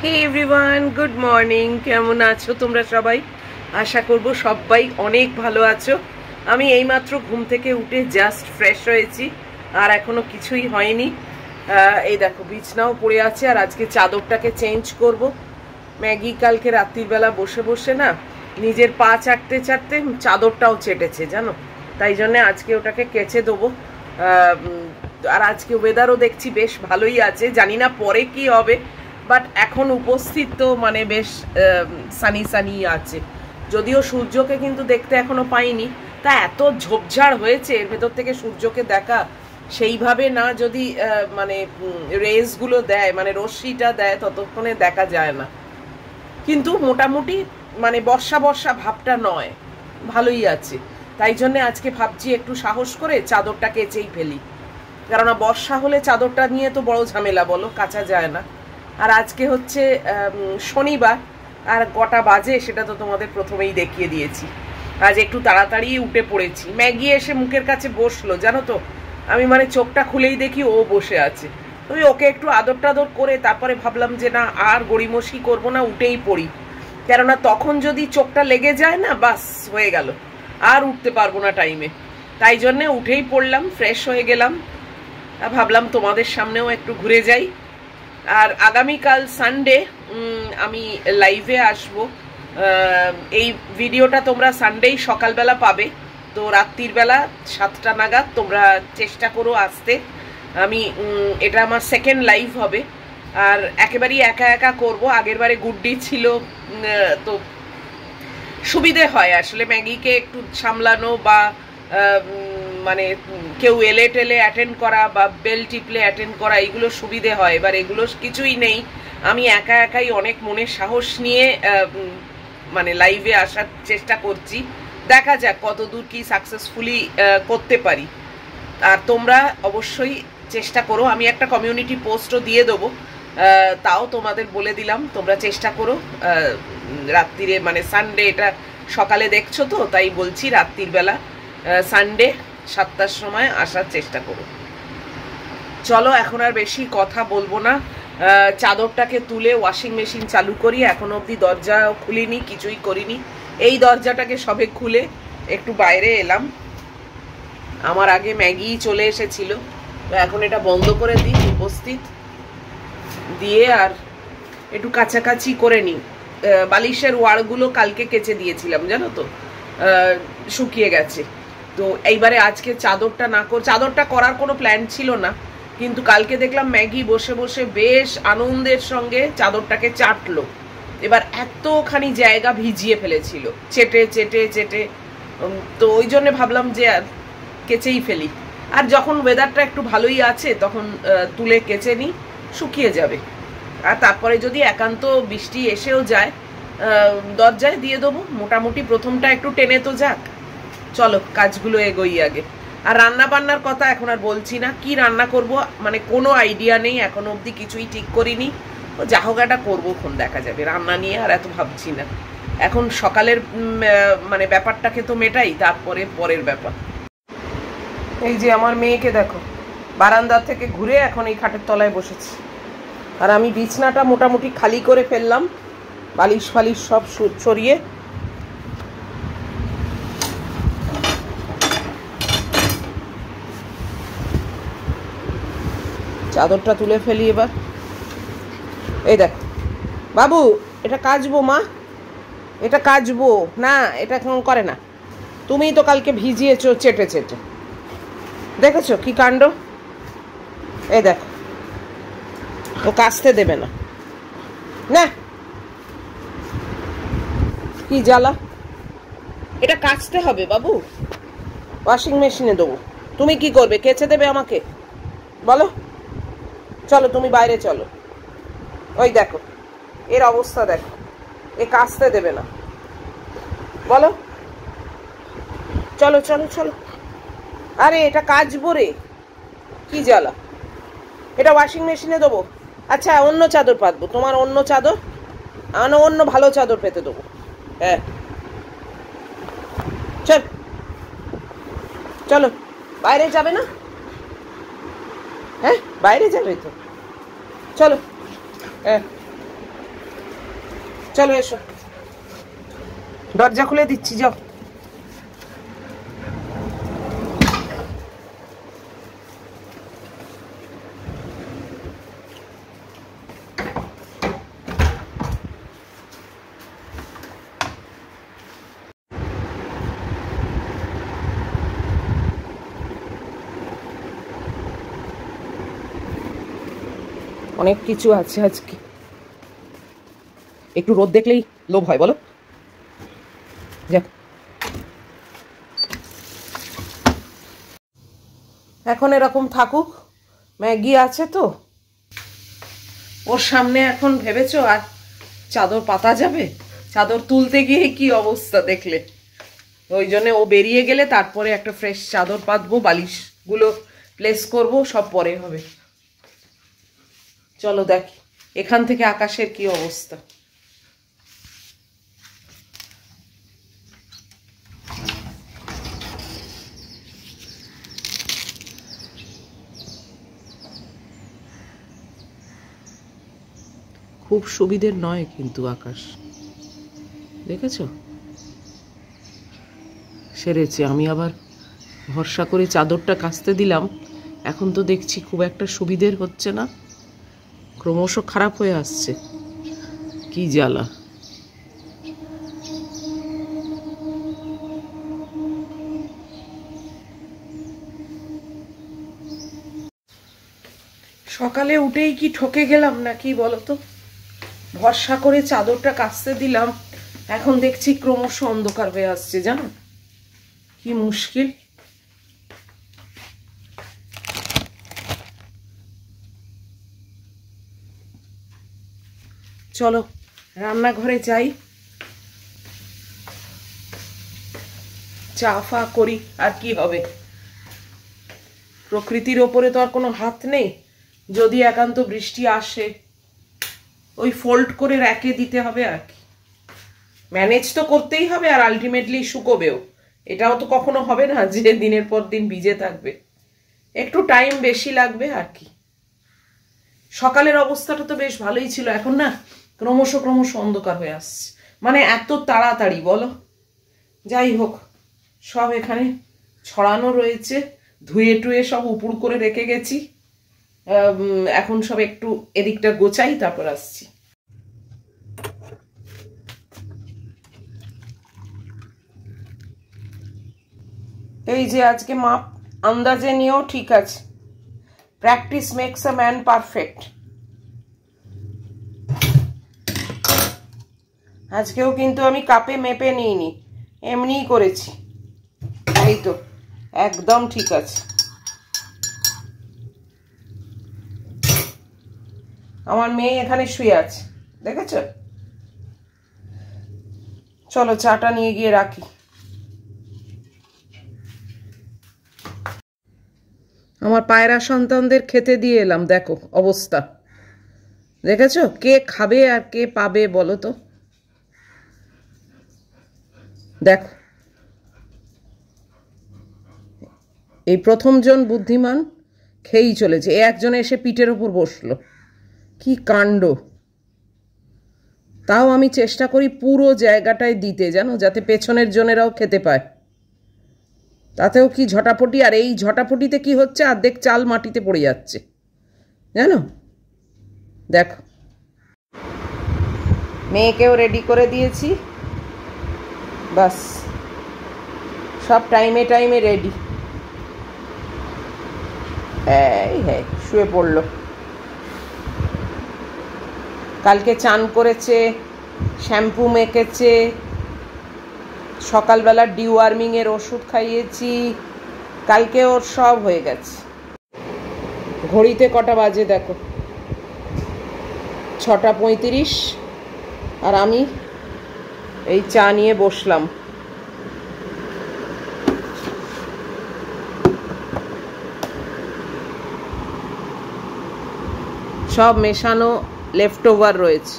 হে everyone, good morning. কেমন আছো তোমরা সবাই? আশা করব সবাই অনেক ভালো আছো। আমি এইমাত্র ঘুম থেকে উঠে জাস্ট ফ্রেশ হয়েছি, আর এখনো কিছুই হয়নি। এই দেখো বিছনাও পড়ে আছে, আর আজকে চাদরটাকে চেঞ্জ করব। ম্যাগি কালকে রাত্রির বেলা বসে বসে না নিজের পা চাটতে চাটতে চাদরটাও চেটেছে জানো, তাই জন্য আজকে ওটাকে কেচে দেবো। আর আজকে ওয়েদারও দেখছি বেশ ভালোই আছে, জানি না পরে কি হবে, বাট এখন উপস্থিত তো মানে বেশ সানি সানি আছে। যদিও সূর্যকে কিন্তু দেখতে এখনো পাইনি, তা এত ঝোপঝাড় হয়েছে এর ভেতর থেকে সূর্যকে দেখা সেইভাবে না যদি মানে রেসগুলো দেয়, মানে রশ্মিটা দেয়, ততক্ষণে দেখা যায় না। কিন্তু মোটামুটি মানে বর্ষা বর্ষা ভাবটা নয়, ভালোই আছে। তাই জন্য আজকে ভাবছি একটু সাহস করে চাদরটা কেচেই ফেলি, কেননা বর্ষা হলে চাদরটা নিয়ে তো বড় ঝামেলা, বলো, কাচা যায় না। আর আজকে হচ্ছে শনিবার, আর কটা বাজে সেটা তো তোমাদের প্রথমেই দেখিয়ে দিয়েছি। আজ একটু তাড়াতাড়ি উঠে পড়েছি। ম্যাগি এসে মুখের কাছে বসলো জানো তো, আমি মানে চোখটা খুলেই দেখি ও বসে আছে। ওই ওকে একটু আদর টাদর করে তারপরে ভাবলাম যে না, আর গড়িমসি করবো না, উঠেই পড়ি। কেননা তখন যদি চোখটা লেগে যায় না, বাস হয়ে গেল, আর উঠতে পারবো না টাইমে। তাই জন্যে উঠেই পড়লাম, ফ্রেশ হয়ে গেলাম। ভাবলাম তোমাদের সামনেও একটু ঘুরে যাই। আর আগামীকাল সানডে আমি লাইভে আসব। এই ভিডিওটা তোমরা সানডেই সকালবেলা পাবে, তো রাত্রির বেলা 7টা নাগাদ তোমরা চেষ্টা করো আসতে। আমি এটা আমার সেকেন্ড লাইভ হবে, আর একেবারেই একা একা করব। আগের বারে গুড্ডি ছিল, তো সুবিধে হয় আসলে ম্যাগিকে একটু সামলানো, বা মানে কেউ এলে টেলে অ্যাটেন্ড করা বা বেল টিপলে অ্যাটেন্ড করা, এইগুলো সুবিধে হয়। এবার এগুলো কিছুই নেই, আমি একা একাই অনেক মনের সাহস নিয়ে মানে লাইভে আসার চেষ্টা করছি। দেখা যাক কত দূর কি সাকসেসফুলি করতে পারি। আর তোমরা অবশ্যই চেষ্টা করো। আমি একটা কমিউনিটি পোস্টও দিয়ে দেবো, তাও তোমাদের বলে দিলাম তোমরা চেষ্টা করো রাত্রিরে, মানে সানডে, এটা সকালে দেখছো তো তাই বলছি, রাত্রির বেলা সানডে 7টার সময় আসার চেষ্টা করো। চলো এখন আর বেশি কথা বলবো না, চাদরটাকে তুলে ওয়াশিং মেশিন চালু করি। এখনো অবধি দরজাও খুলিনি, কিছুই করিনি। এই দরজাটাকে সবে খুলে একটু বাইরে এলাম। আমার আগে ম্যাগি চলে এসেছিল, তো এখন এটা বন্ধ করে দিই উপস্থিত দিয়ে, আর একটু কাছাকাছি করে নিই। বালিশের ওয়ারগুলো কালকে কেচে দিয়েছিলাম জানো তো, শুকিয়ে গেছে। তো এইবারে আজকে চাদরটা করার কোনো প্ল্যান ছিল না, কিন্তু কালকে দেখলাম ম্যাগি বসে বসে বেশ আনন্দের সঙ্গে চাদরটাকে চাটলো। এবার এতখানি জায়গা ভিজিয়ে ফেলেছিল চেটে চেটে চেটে, তো ওই জন্য ভাবলাম যে কেচেই ফেলি। আর যখন ওয়েদারটা একটু ভালোই আছে তখন তুলে কেচে নিই, শুকিয়ে যাবে। আর তারপরে যদি একান্ত বৃষ্টি এসেও যায়, দরজায় দিয়ে দেবো। মোটামুটি প্রথমটা একটু টেনে তো যাক। চলো কাজগুলো এগোই আগে। আর রান্না বান্নার কথা এখন আর বলছি না, কি রান্না করব মানে কোনো আইডিয়া নেই, এখনো অবধি কিছুই ঠিক করিনি। ও যা হোক একটা করবো, খন দেখা যাবে। রান্না নিয়ে আর এত ভাবছি না, এখন সকালের মানে ব্যাপারটাকে তো মেটাই, তারপরে পরের ব্যাপার। এই যে আমার মেয়েকে দেখো, বারান্দা থেকে ঘুরে এখন এই খাটের তলায় বসেছে। আর আমি বিছনাটা মোটামুটি খালি করে ফেললাম, বালিশ ফালিশ সব সরিয়ে। চাদরটা তুলে ফেলি এবার। এই দেখো বাবু, এটা কাচবো মা, এটা কাচবো না, এটা করে না। তুমিই তো কালকে ভিজিয়েছো চেটে চেটে, দেখেছো কি কাণ্ড। এই দেখো, ও কাচতে দেবে না, না কি জ্বালা। এটা কাচতে হবে বাবু, ওয়াশিং মেশিনে দেবো। তুমি কি করবে, কেচে দেবে আমাকে বলো? চলো তুমি বাইরে চলো। ওই দেখো এর অবস্থা দেখো, এ কাচতে দেবে না, বলো। চলো চলো চলো। আরে এটা কাচবো রে, কি জ্বালা। এটা ওয়াশিং মেশিনে দেবো। আচ্ছা অন্য চাদর পাতবো, তোমার অন্য চাদর, অন্য ভালো চাদর পেতে দেবো। হ্যাঁ চল, চলো। বাইরে যাবে না? হ্যাঁ বাইরে যাবে তো, চলো। হ্যাঁ চলো এসো, দরজা খুলে দিচ্ছি, যাও। অনেক কিছু আছে আজকে, একটু রোদ দেখলেই লোভ হয় বলো। যাক, এখন এরকম থাকুক, ম্যাগি আছে তো ওর সামনে। এখন ভেবেছো আর চাদর পাতা যাবে? চাদর তুলতে গিয়ে কি অবস্থা দেখলে, ওই জন্য ও বেরিয়ে গেলে তারপরে একটা ফ্রেশ চাদর পাতবো, বালিশগুলো প্লেস করব, সব পরে হবে। চলো দেখি এখান থেকে আকাশের কি অবস্থা। খুব সুবিধের নয় কিন্তু আকাশ, দেখেছো? সেরেছে, আমি আবার ভরসা করে চাদরটা কাচতে দিলাম, এখন তো দেখছি খুব একটা সুবিধের হচ্ছে না, ক্রমশ খারাপ হয়ে আসছে। কি জ্বালা। সকালে উঠেই কি ঠকে গেলাম নাকি বলতো? ভরসা করে চাদরটা কাচতে দিলাম, এখন দেখছি ক্রমশ অন্ধকার হয়ে আসছে, জানো কি মুশকিল। চলো রান্নাঘরে যাই, চা ফা করি, আর কি হবে। প্রকৃতির ওপরে তো আর কোনো হাত নেই, যদি একান্ত বৃষ্টি আসে ওই ফোল্ড করে রেখে দিতে হবে আর কি। ম্যানেজ তো করতেই হবে, আর আলটিমেটলি শুকোবেও, এটাও তো কখনো হবে না যে দিনের পর দিন ভিজে থাকবে, একটু টাইম বেশি লাগবে আর কি। সকালের অবস্থাটা তো বেশ ভালোই ছিল, এখন না ক্রমশ ক্রমশ অন্ধকার হয়ে আসছে, মানে এত তাড়াতাড়ি বলো। যাই হোক, সব এখানে ছড়ানো রয়েছে, ধুয়ে টুয়ে সব উপুড় করে রেখে গেছি, এখন সব একটু এদিকটা গোছাই, তারপর আসছি। এই যে আজকে মাপ আন্দাজে নিয়েও ঠিক আছে, practice makes a man perfect. আজকেও কিন্তু আমি কাপে মেপে নিইনি, এমনিই করেছি, এই তো একদম ঠিক আছে। আমার মেয়ে এখানে শুয়ে আছে, দেখেছো? চলো চাটা নিয়ে গিয়ে রাখি। আমার পায়রা সন্তানদের খেতে দিয়ে এলাম, দেখো অবস্থা, দেখেছো? কে খাবে আর কে পাবে বলো তো, দেখো। এই প্রথমজন বুদ্ধিমান খেয়েই চলেছে, একজনে এসে পিঠের ওপর বসলো, কি কাণ্ড। তাও আমি চেষ্টা করি পুরো জায়গাটায় দিতে, জানো, যাতে পেছনের জনেরাও খেতে পায়, তাতেও কি ঝটাপটি। আর এই ঝটাপটিতে কি হচ্ছে, অর্ধেক চাল মাটিতে পড়ে যাচ্ছে, জানো। দেখো মেয়েকেও রেডি করে দিয়েছি, বাস সব টাইমে টাইমে রেডি। এই হ্যাঁ শুয়ে পড়লো, কালকে চান করেছে, শ্যাম্পু মেখেছে, সকালবেলা ডিওয়ার্মিংয়ের ওষুধ খাইয়েছি, কালকে ওর সব হয়ে গেছে। ঘড়িতে কটা বাজে দেখো, 6:35, আর আমি এই চা নিয়ে বসলাম। সব মেশানো লেফট ওভার রয়েছে।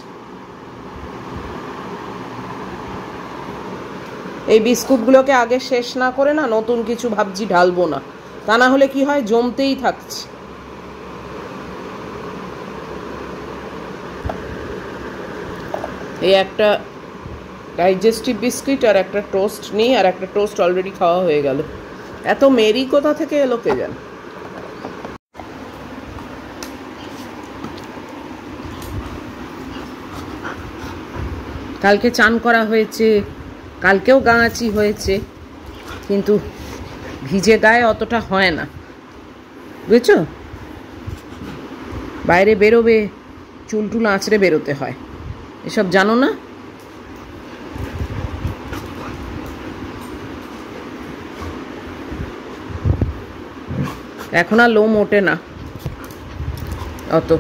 এই বিস্কুটগুলোকে আগে শেষ না করে না নতুন কিছু ভাবছি ঢালবো না, তা না হলে কি হয় জমতেই থাকছে। এই একটা ডাইজেস্টিভ বিস্কিট আর একটা টোস্ট নিই, আর একটা টোস্ট অলরেডি খাওয়া হয়ে গেল। এত মেরি কোথা থেকে এলো কে জানে। কালকে চান করা হয়েছে, কালকেও গাঁচি হয়েছে, কিন্তু ভিজে গায়ে অতটা হয় না, বুঝেছো? বাইরে বেরোবে চুল টুল আঁচড়ে বেরোতে হয়, এসব জানো না? এখন আর লোম ওঠে না অত।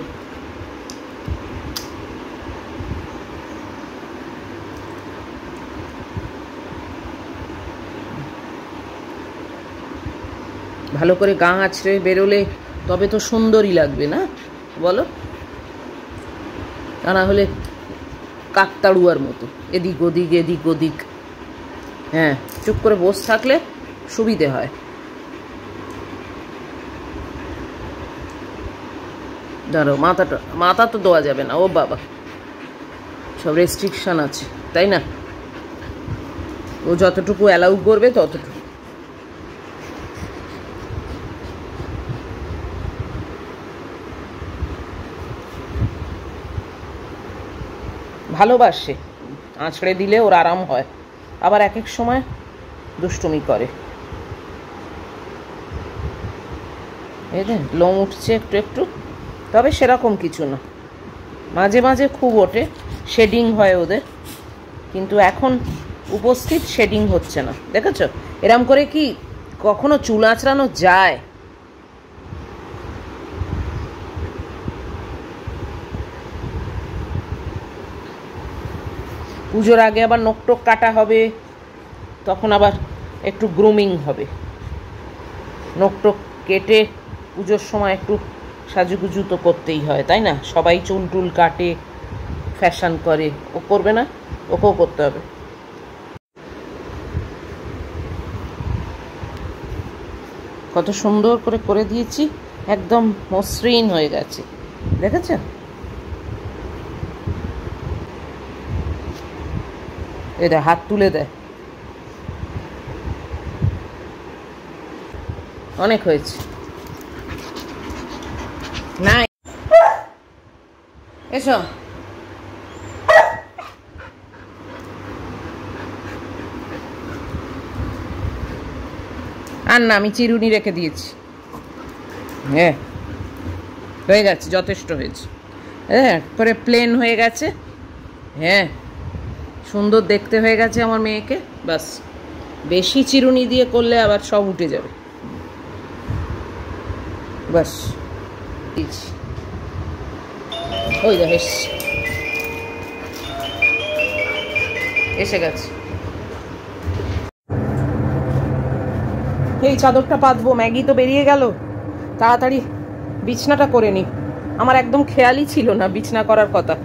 ভালো করে গা আঁচড়ে বেরোলে তবে তো সুন্দরই লাগবে, না বলো? তা না হলে কাকতাড়ুয়ার মতো এদিক ওদিক এদিক ওদিক। হ্যাঁ, চুপ করে বসে থাকলে সুবিধে হয়। ধরো মাথা তো দেওয়া যাবে না, ও বাবা, সব রেস্ট্রিকশন আছে, তাই না? ও যতটুকু অ্যালাউ করবে ততটুকু। ভালোবাসে, আঁচড়ে দিলে ওর আরাম হয়, আবার এক এক সময় দুষ্টুমি করে। এই যে লোম উঠছে একটু একটু, তবে সেরকম কিছু না, মাঝে মাঝে খুব ওঠে, শেডিং হয় ওদের, কিন্তু এখন উপস্থিত শেডিং হচ্ছে না, দেখেছো? এরম করে কি কখনো চুল আঁচড়ানো যায়? পুজোর আগে আবার নখ টোক কাটা হবে, তখন আবার একটু গ্রুমিং হবে। নখ টোক কেটে পুজোর সময় একটু সাজুগুজু তো করতেই হয়, তাই না? সবাই চুল টুল কাটে, ফ্যাশন করে, ও করবে না? ওকেও করতে হবে। কত সুন্দর করে করে দিয়েছি, একদম মসৃণ হয়ে গেছে, দেখেছ? এটা হাত তুলে দেয়, অনেক হয়েছে। না এসো, আর না, আমি চিরুনি রেখে দিয়েছি। হ্যাঁ, হয়ে গেছে, যথেষ্ট হয়েছে। হ্যাঁ, করে প্লেন হয়ে গেছে। হ্যাঁ, সুন্দর দেখতে হয়ে গেছে আমার মেয়েকে। বাস, বেশি চিরুনি দিয়ে করলে আবার সব উঠে যাবে। বাস, ওই দেখ এসে গেছে। এই চাদরটা পাতবো, ম্যাগি তো বেরিয়ে গেল, তাড়াতাড়ি বিছনাটা করে নি। আমার একদম খেয়ালই ছিল না বিছনা করার কথা।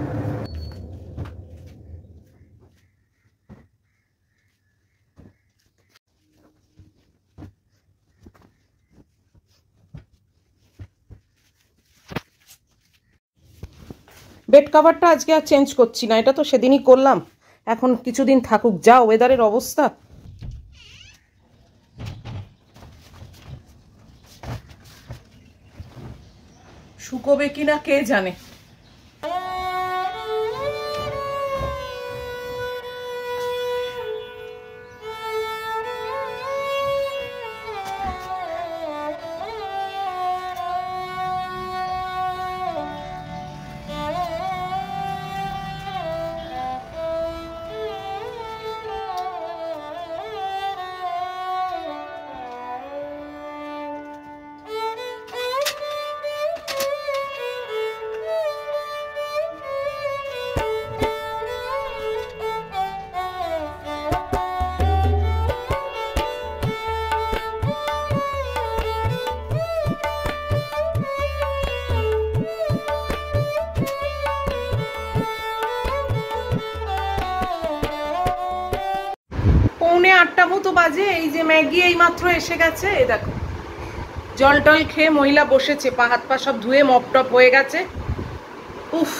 বেড কাভারটা আজকে আর চেঞ্জ করছি না, এটা তো সেদিনই করলাম, এখন কিছুদিন থাকুক। যা ওয়েদারের অবস্থা, শুকোবে কিনা কে জানে। পৌনে 8টা মতো বাজে। এই যে ম্যাগি এই মাত্র এসে গেছে, এই দেখো জল টল খেয়ে মহিলা বসেছে, পা হাত পা সব ধুয়ে মপ টপ হয়ে গেছে। উফ,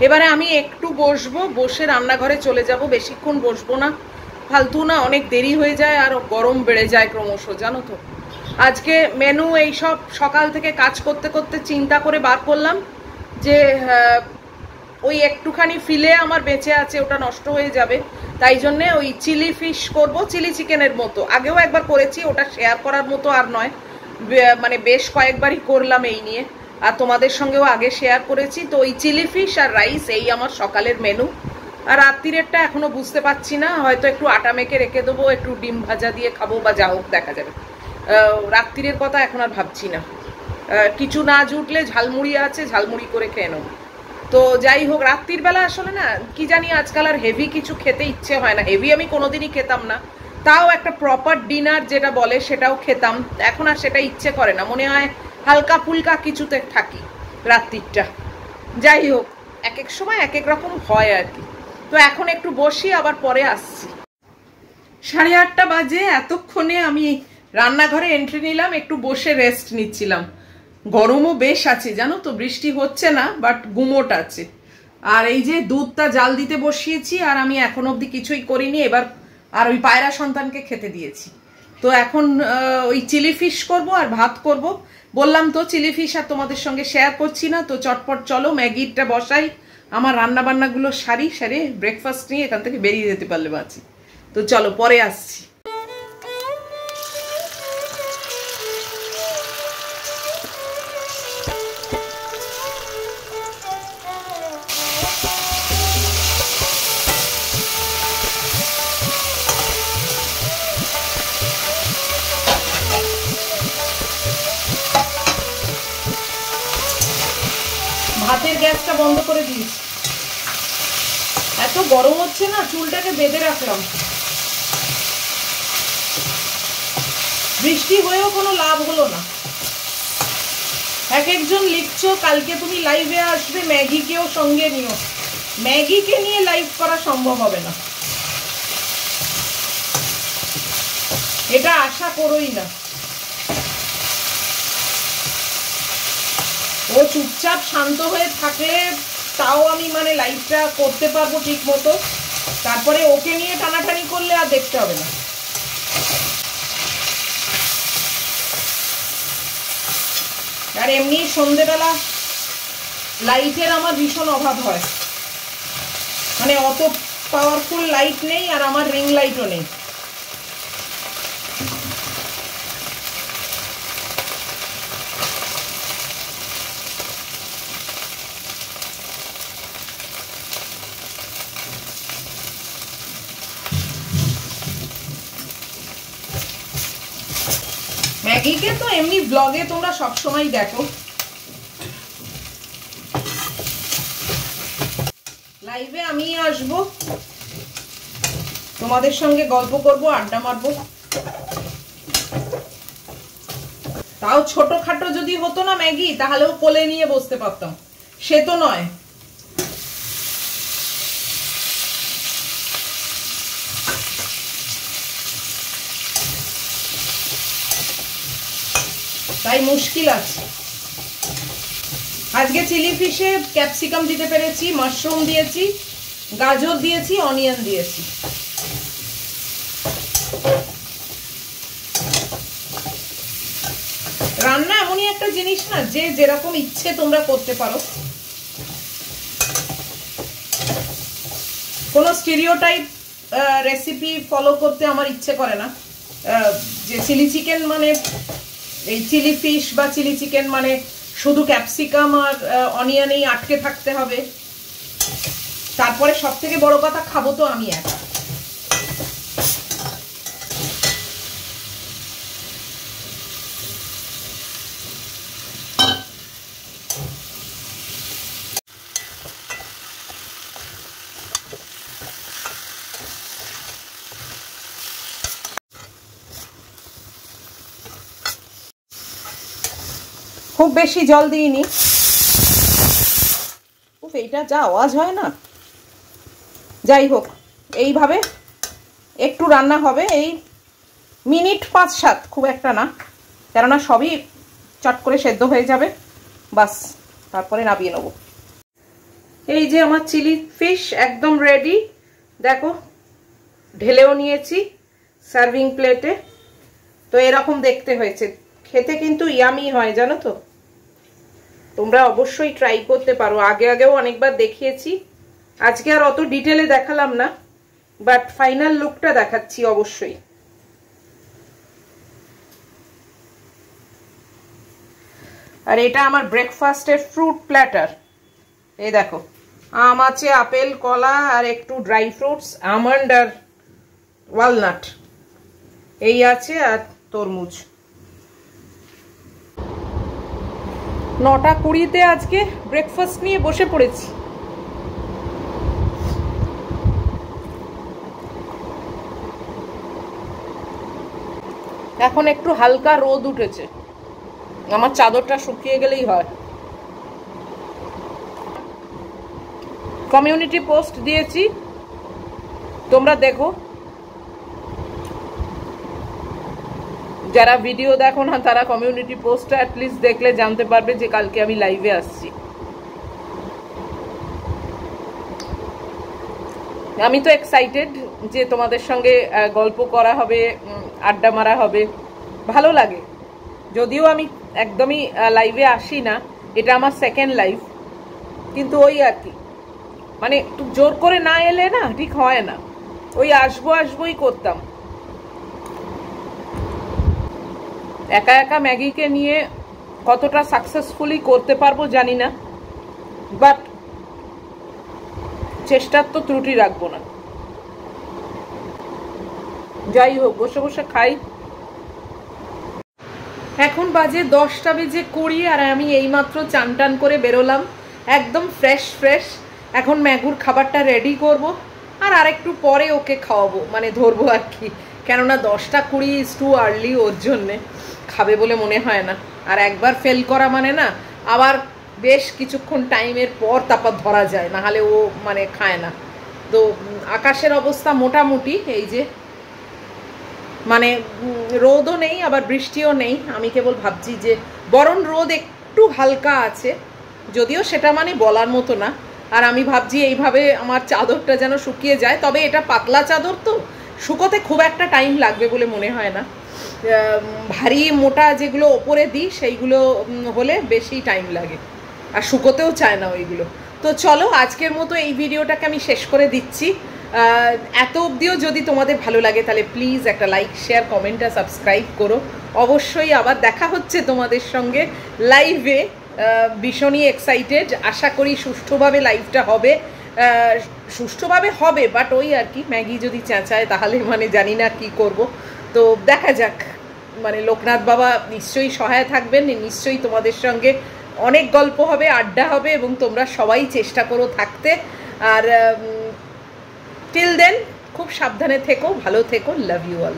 এবারে আমি একটু বসবো, বসে রান্নাঘরে চলে যাব, বেশিক্ষণ বসবো না, ফালতু না, অনেক দেরি হয়ে যায় আর গরম বেড়ে যায় ক্রমশ, জানো তো। আজকে মেনু এইসব সকাল থেকে কাজ করতে করতে চিন্তা করে বার করলাম যে ওই একটুখানি ফিলে আমার বেঁচে আছে, ওটা নষ্ট হয়ে যাবে, তাই জন্যে ওই চিলি ফিশ করব, চিলি চিকেনের মতো। আগেও একবার করেছি, ওটা শেয়ার করার মতো আর নয়, মানে বেশ কয়েকবারই করলাম এই নিয়ে, আর তোমাদের সঙ্গেও আগে শেয়ার করেছি। তো ওই চিলি ফিশ আর রাইস, এই আমার সকালের মেনু। আর রাত্রিরেরটা এখনো বুঝতে পারছি না, হয়তো একটু আটা মেখে রেখে দেবো, একটু ডিম ভাজা দিয়ে খাবো বা যা হোক, দেখা যাবে। রাত্রিরের কথা এখন আর ভাবছি না, কিছু না জুটলে ঝালমুড়ি আছে, ঝালমুড়ি করে খেয়ে নেবো। তো যাই হোক, রাত্রির বেলা আসলে না কি জানি আজকাল আর হেভি কিছু খেতে ইচ্ছে হয় না। হেভি আমি কোনোদিনই খেতাম না, তাও একটা প্রপার ডিনার যেটা বলে সেটাও খেতাম, এখন আর সেটা ইচ্ছে করে না, মনে হয় হালকা ফুলকা কিছুতে থাকি রাত্রিটা। যাই হোক, এক এক সময় এক এক রকম হয় আর কি। তো এখন একটু বসি, আবার পরে আসছি। 8:30 বাজে, এতক্ষণে আমি রান্নাঘরে এন্ট্রি নিলাম, একটু বসে রেস্ট নিচ্ছিলাম। গরমও বেশ আছে জানো তো, বৃষ্টি হচ্ছে না বাট গুমোট আছে। আর এই যে দুধটা জাল দিতে বসিয়েছি, আর আমি এখন অবধি কিছুই করিনি, এবার আর ওই পায়রা সন্তানকে খেতে দিয়েছি। তো এখন ওই চিলি ফিশ করবো আর ভাত করব। বললাম তো চিলি ফিশ আর তোমাদের সঙ্গে শেয়ার করছি না, তো চটপট চলো ম্যাগিটা বসাই, আমার রান্না বান্নাগুলো সারে ব্রেকফাস্ট নিয়ে এখান থেকে বেরিয়ে যেতে পারলে বাঁচি। তো চলো পরে আসছি। ভাতের গ্যাসটা বন্ধ করে দিয়েছি, এত গরম হচ্ছে না, চুলটাকে বেঁধে রাখলাম। বৃষ্টি হয়েও কোনো লাভ হলো না। এক একজন লিখছো কালকে তুমি লাইভে আসবে, ম্যাগিকেও সঙ্গে নিও। ম্যাগিকে নিয়ে লাইভ করা সম্ভব হবে না, এটা আশা করোই না। ও চুপচাপ শান্ত হয়ে থাকলে তাও আমি মানে লাইভটা করতে পারবো ঠিক মতো, তারপরে ওকে নিয়ে টানাটানি করলে আর দেখতে হবে না। আর এমনি সন্ধেবেলা লাইটের আমার ভীষণ অভাব হয়, মানে অত পাওয়ারফুল লাইট নেই, আর আমার রিং লাইটও নেই। ম্যাগিকে তো এমনি ব্লগে তোমরা সবসময় দেখো, লাইভে আমি আসবো, তোমাদের সঙ্গে গল্প করব, আড্ডা মারবো। তাও ছোটখাটো যদি হতো না ম্যাগি, তাহলেও কোলে নিয়ে বসতে পারতাম, সে তো নয়। তাই মুশকিল আছে। আজকে চিলি ফিশে ক্যাপসিকাম দিতে পেরেছি, মাশরুম দিয়েছি, গাজর দিয়েছি, অনিয়ন দিয়েছি। রান্না এমনই একটা জিনিস না, যে যেরকম ইচ্ছে তোমরা করতে পারো, কোনো স্টিরিওটাইপ রেসিপি ফলো করতে আমার ইচ্ছে করে না। যে চিলি চিকেন মানে, এই চিলি ফিশ বা চিলি চিকেন মানে শুধু ক্যাপসিকাম আর অনিয়নেই আটকে থাকতে হবে, তারপরে সব থেকে বড় কথা খাবো তো আমি একা। খুব বেশি জল দিইনি, এইটা যা আওয়াজ হয় না। যাই হোক, এইভাবে একটু রান্না হবে, এই মিনিট 5-7, খুব একটা না, কেননা সবই চট করে সেদ্ধ হয়ে যাবে, বাস তারপরে নামিয়ে নেব। এই যে আমার চিলি ফিশ একদম রেডি, দেখো ঢেলেও নিয়েছি সার্ভিং প্লেটে। তো এরকম দেখতে হয়েছে, খেতে কিন্তু ইয়ামি হয় জানো তো। তোমরা অবশ্যই ট্রাই করতে পারো, আগেও অনেকবার দেখিয়েছি, আজকে আর অত ডিটেলে দেখালাম না, বাট ফাইনাল লুকটা দেখাচ্ছি অবশ্যই। আর এটা আমার ব্রেকফাস্টের ফ্রুট প্ল্যাটার। এই দেখো আম আছে, আপেল, কলা আর একটু ড্রাই ফ্রুটস, আমন্ড আর ওয়ালনাট এই আছে, আর তরমুজ। 9:20 আজকে ব্রেকফাস্ট নিয়ে বসে পড়েছি। এখন একটু হালকা রোদ উঠেছে, আমার চাদরটা শুকিয়ে গেলেই হয়। কমিউনিটি পোস্ট দিয়েছি, তোমরা দেখো। যারা ভিডিও দেখো না তারা কমিউনিটি পোস্টটা অ্যাটলিস্ট দেখলে জানতে পারবে যে কালকে আমি লাইভে আসছি। আমি তো এক্সাইটেড যে তোমাদের সঙ্গে গল্প করা হবে, আড্ডা মারা হবে, ভালো লাগে। যদিও আমি একদমই লাইভে আসি না, এটা আমার সেকেন্ড লাইভ, কিন্তু ওই আর কি, মানে জোর করে না এলে না ঠিক হয় না, ওই আসবোই করতাম। একা একা ম্যাগিকে নিয়ে কতটা সাকসেসফুলি করতে পারবো জানি না, বাট চেষ্টার তো ত্রুটি রাখবো না। যাই হোক, বসে বসে খাই। এখন বাজে 10:20 আর আমি এইমাত্র চান টান করে বেরোলাম, একদম ফ্রেশ। এখন ম্যাগুর খাবারটা রেডি করব, আর আরেকটু পরে ওকে খাওয়াবো, মানে ধরবো আর কি, কেননা 10:20 ইজ টু আর্লি ওর জন্যে, খাবে বলে মনে হয় না। আর একবার ফেল করা মানে না, আবার বেশ কিছুক্ষণ টাইমের পর তারপর ধরা যায়, না হলে ও মানে খায় না। তো আকাশের অবস্থা মোটামুটি এই যে, মানে রোদও নেই আবার বৃষ্টিও নেই, আমি কেবল ভাবছি যে বরং রোদ একটু হালকা আছে, যদিও সেটা মানে বলার মতো না। আর আমি ভাবছি এইভাবে আমার চাদরটা যেন শুকিয়ে যায়, তবে এটা পাতলা চাদর তো শুকোতে খুব একটা টাইম লাগবে বলে মনে হয় না। ভারী মোটা যেগুলো ওপরে দিই সেইগুলো হলে বেশি টাইম লাগে, আর শুকোতেও চায় না ওইগুলো। তো চলো আজকের মতো এই ভিডিওটাকে আমি শেষ করে দিচ্ছি। এত অবধিও যদি তোমাদের ভালো লাগে তাহলে প্লিজ একটা লাইক, শেয়ার, কমেন্ট আর সাবস্ক্রাইব করো। অবশ্যই আবার দেখা হচ্ছে তোমাদের সঙ্গে লাইভে, ভীষণই এক্সাইটেড। আশা করি সুষ্ঠুভাবে লাইভটা হবে, সুষ্ঠুভাবে হবে, বাট ওই আর কি, ম্যাগি যদি চেঁচায় তাহলে মানে জানি না কি করব। তো দেখা যাক, মানে লোকনাথ বাবা নিশ্চয়ই সহায় থাকবেন, নিশ্চয়ই তোমাদের সঙ্গে অনেক গল্প হবে, আড্ডা হবে, এবং তোমরা সবাই চেষ্টা করো থাকতে। আর টিল দেন খুব সাবধানে থেকো, ভালো থেকো, লাভ ইউ অল।